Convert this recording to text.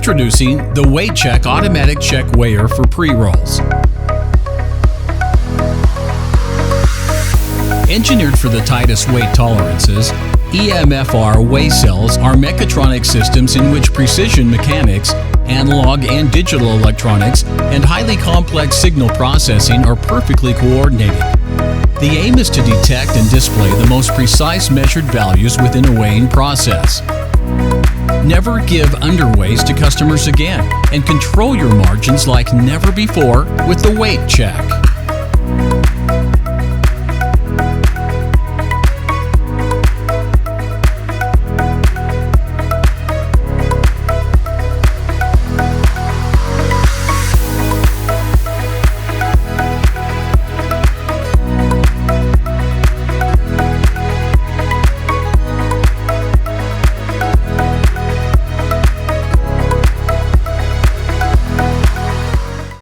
Introducing the WeightCheQ Automatic Check Weigher for Pre-Rolls. Engineered for the tightest weight tolerances, EMFR weigh cells are mechatronic systems in which precision mechanics, analog and digital electronics, and highly complex signal processing are perfectly coordinated. The aim is to detect and display the most precise measured values within a weighing process. Never give underweighs to customers again, and control your margins like never before with the WeightCheQ.